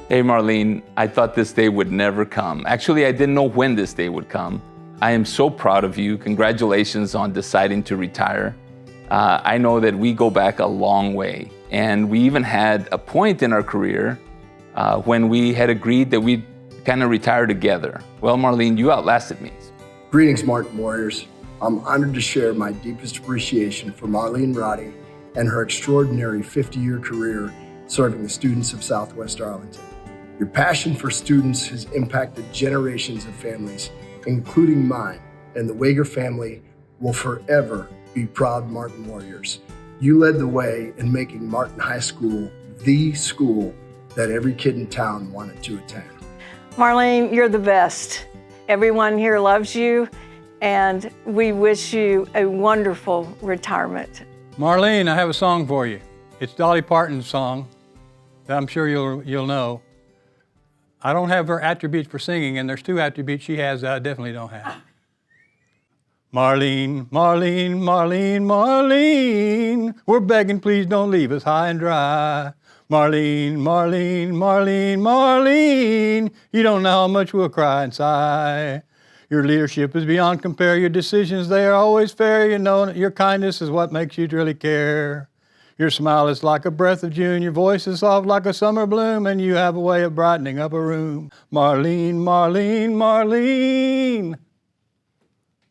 Hey Marlene, I thought this day would never come. Actually, I didn't know when this day would come. I am so proud of you. Congratulations on deciding to retire. I know that we go back a long way, and we even had a point in our career when we had agreed that we'd kind of retire together. Well, Marlene, you outlasted me. Greetings, Martin Warriors. I'm honored to share my deepest appreciation for Marlene Roddy and her extraordinary 50-year career serving the students of Southwest Arlington. Your passion for students has impacted generations of families, including mine, and the Wager family will forever be proud Martin Warriors. You led the way in making Martin High School the school that every kid in town wanted to attend. Marlene, you're the best. Everyone here loves you, and we wish you a wonderful retirement. Marlene, I have a song for you. It's Dolly Parton's song that I'm sure you'll know. I don't have her attributes for singing, and there's two attributes she has that I definitely don't have. Marlene, Marlene, Marlene, Marlene, we're begging, please don't leave us high and dry. Marlene, Marlene, Marlene, Marlene, you don't know how much we'll cry and sigh. Your leadership is beyond compare, your decisions, they are always fair, you know your kindness is what makes you really care. Your smile is like a breath of June, your voice is soft like a summer bloom, and you have a way of brightening up a room. Marlene, Marlene, Marlene.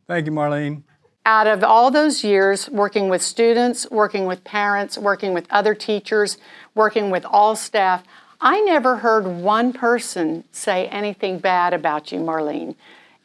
Thank you, Marlene. Out of all those years working with students, working with parents, working with other teachers, working with all staff, I never heard one person say anything bad about you, Marlene.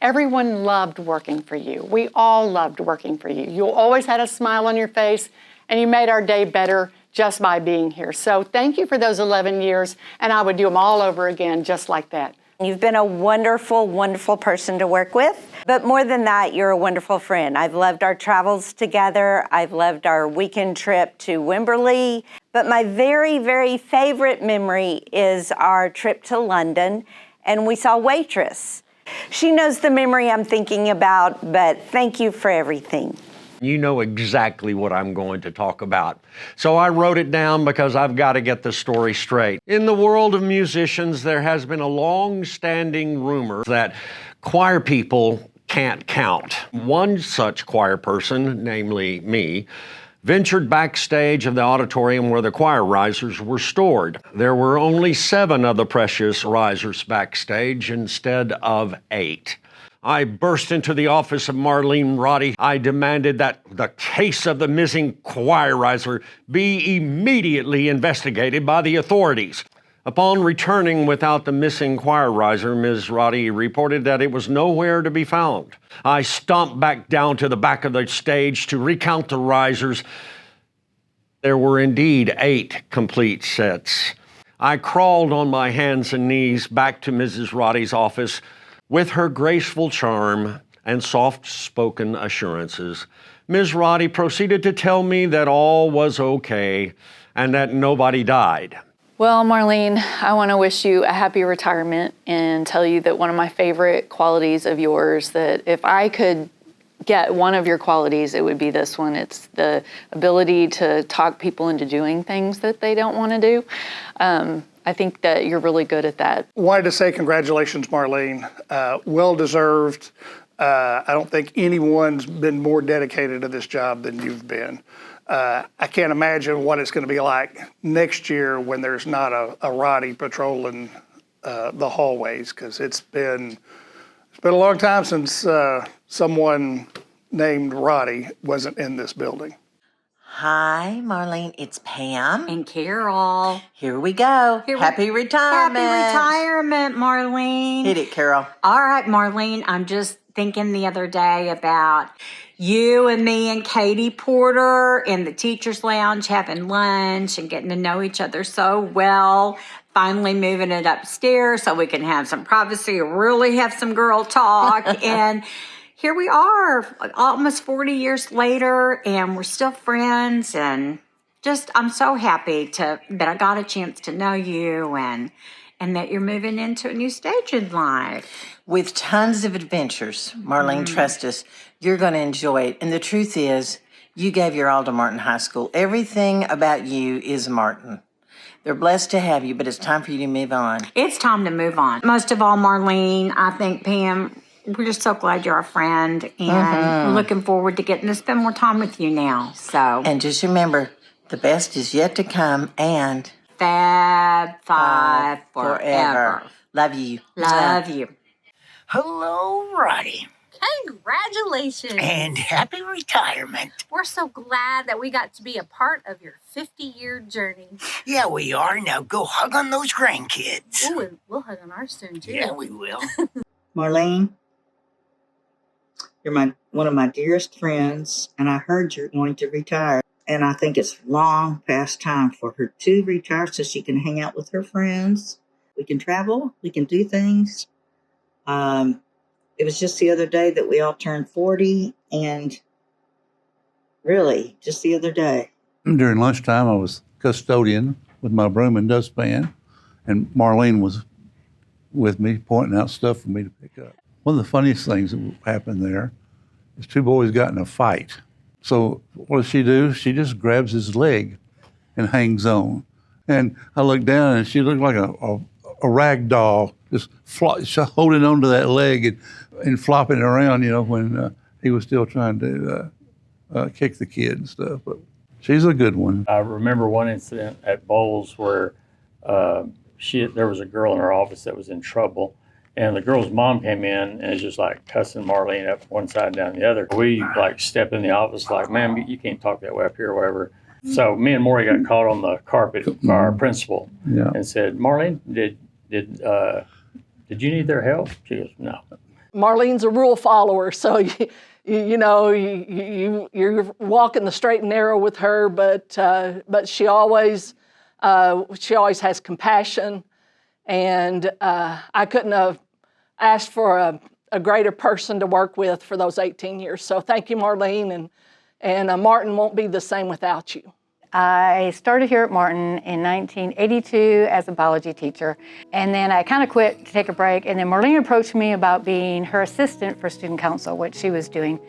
Everyone loved working for you. We all loved working for you. You always had a smile on your face, and you made our day better just by being here. So thank you for those 11 years, and I would do them all over again just like that. You've been a wonderful, wonderful person to work with. But more than that, you're a wonderful friend. I've loved our travels together. I've loved our weekend trip to Wimberley. But my very, very favorite memory is our trip to London, and we saw Waitress. She knows the memory I'm thinking about, but thank you for everything. You know exactly what I'm going to talk about. So I wrote it down because I've got to get the story straight. In the world of musicians, there has been a long-standing rumor that choir people can't count. One such choir person, namely me, ventured backstage of the auditorium where the choir risers were stored. There were only 7 of the precious risers backstage instead of 8. I burst into the office of Marlene Roddy. I demanded that the case of the missing choir riser be immediately investigated by the authorities. Upon returning without the missing choir riser, Ms. Roddy reported that it was nowhere to be found. I stomped back down to the back of the stage to recount the risers. There were indeed 8 complete sets. I crawled on my hands and knees back to Mrs. Roddy's office. With her graceful charm and soft-spoken assurances, Ms. Roddy proceeded to tell me that all was okay and that nobody died. Well, Marlene, I want to wish you a happy retirement and tell you that one of my favorite qualities of yours, that if I could get one of your qualities, it would be this one. It's the ability to talk people into doing things that they don't want to do. I think that you're really good at that. Wanted to say congratulations, Marlene. Well-deserved. I don't think anyone's been more dedicated to this job than you've been. I can't imagine what it's going to be like next year when there's not a Roddy patrolling the hallways, because it's been a long time since someone named Roddy wasn't in this building. Hi, Marlene. It's Pam. And Carol. Here we go. Happy retirement. Happy retirement, Marlene. Hit it, Carol. All right, Marlene. I'm just thinking the other day about you and me and Katie Porter in the teacher's lounge having lunch and getting to know each other so well. Finally moving it upstairs so we can have some privacy, really have some girl talk. And here we are, almost 40 years later, and we're still friends. And just, I'm so happy that I got a chance to know you and that you're moving into a new stage in life. With tons of adventures, Marlene, trust us, you're going to enjoy it. And the truth is, you gave your all to Martin High School. Everything about you is Martin. They're blessed to have you, but it's time for you to move on. It's time to move on. Most of all, Marlene, I think, Pam, we're just so glad you're our friend, and we're looking forward to getting to spend more time with you now. So, And just remember, the best is yet to come, and Fab Five forever. Love you. Love you. Hello, Roddy. Congratulations. And happy retirement. We're so glad that we got to be a part of your 50-year journey. Yeah, we are. Now go hug on those grandkids. Ooh, and we'll hug on ours soon, too. Yeah, we will. Marlene, you're one of my dearest friends, and I heard you're going to retire. And I think it's long past time for her to retire so she can hang out with her friends. We can travel. We can do things. It was just the other day that we all turned 40, and really, just the other day. During lunchtime, I was custodian with my broom and dustpan, and Marlene was with me pointing out stuff for me to pick up. One of the funniest things that happened there is two boys got in a fight. So what does she do? She just grabs his leg and hangs on. And I looked down, and she looked like a rag doll, just holding onto that leg and flopping around, when he was still trying to kick the kid and stuff. But she's a good one. I remember one incident at Bowles where there was a girl in her office that was in trouble, and the girl's mom came in and is just like cussing Marlene up one side and down the other. We step in the office like, "Ma'am, you can't talk that way up here," or whatever. So me and Maury got caught on the carpet by our principal and said, "Marlene, did you need their help?" She goes, "No." Marlene's a rule follower, so you're walking the straight and narrow with her, but she always has compassion, and I couldn't have asked for a greater person to work with for those 18 years. So thank you, Marlene, and Martin won't be the same without you. I started here at Martin in 1982 as a biology teacher, and then I kind of quit to take a break, and then Marlene approached me about being her assistant for student council, which she was doing.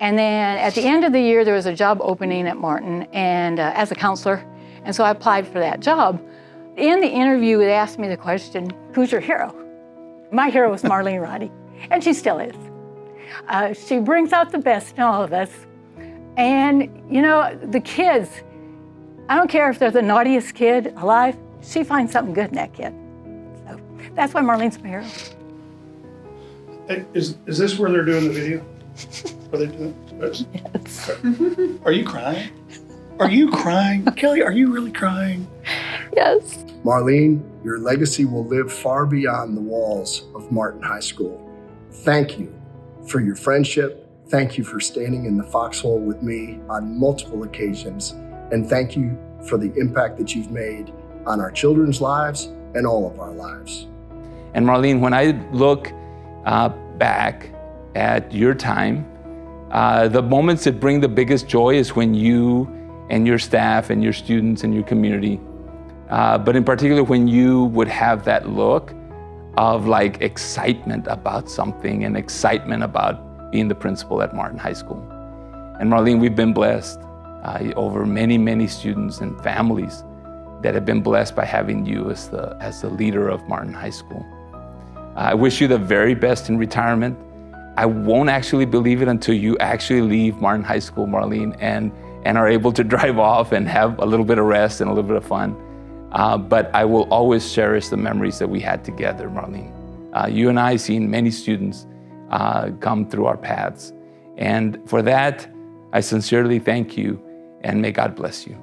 And then at the end of the year, there was a job opening at Martin and as a counselor, and so I applied for that job. In the interview, it asked me the question, "Who's your hero?" My hero was Marlene Roddy, and she still is. She brings out the best in all of us. And, the kids, I don't care if they're the naughtiest kid alive, she finds something good in that kid. So that's why Marlene's my hero. Hey, is this where they're doing the video? Are they doing this? Yes. Are you crying? Are you crying? Kelly, are you really crying? Yes. Marlene, your legacy will live far beyond the walls of Martin High School. Thank you for your friendship. Thank you for standing in the foxhole with me on multiple occasions. And thank you for the impact that you've made on our children's lives and all of our lives. And Marlene, when I look back at your time, the moments that bring the biggest joy is when you and your staff and your students and your community, but in particular when you would have that look of excitement about something and excitement about being the principal at Martin High School. And Marlene, we've been blessed over many, many students and families that have been blessed by having you as the leader of Martin High School. I wish you the very best in retirement. I won't actually believe it until you actually leave Martin High School, Marlene, and are able to drive off and have a little bit of rest and a little bit of fun. But I will always cherish the memories that we had together, Marlene. You and I seen many students come through our paths. And for that, I sincerely thank you, and may God bless you.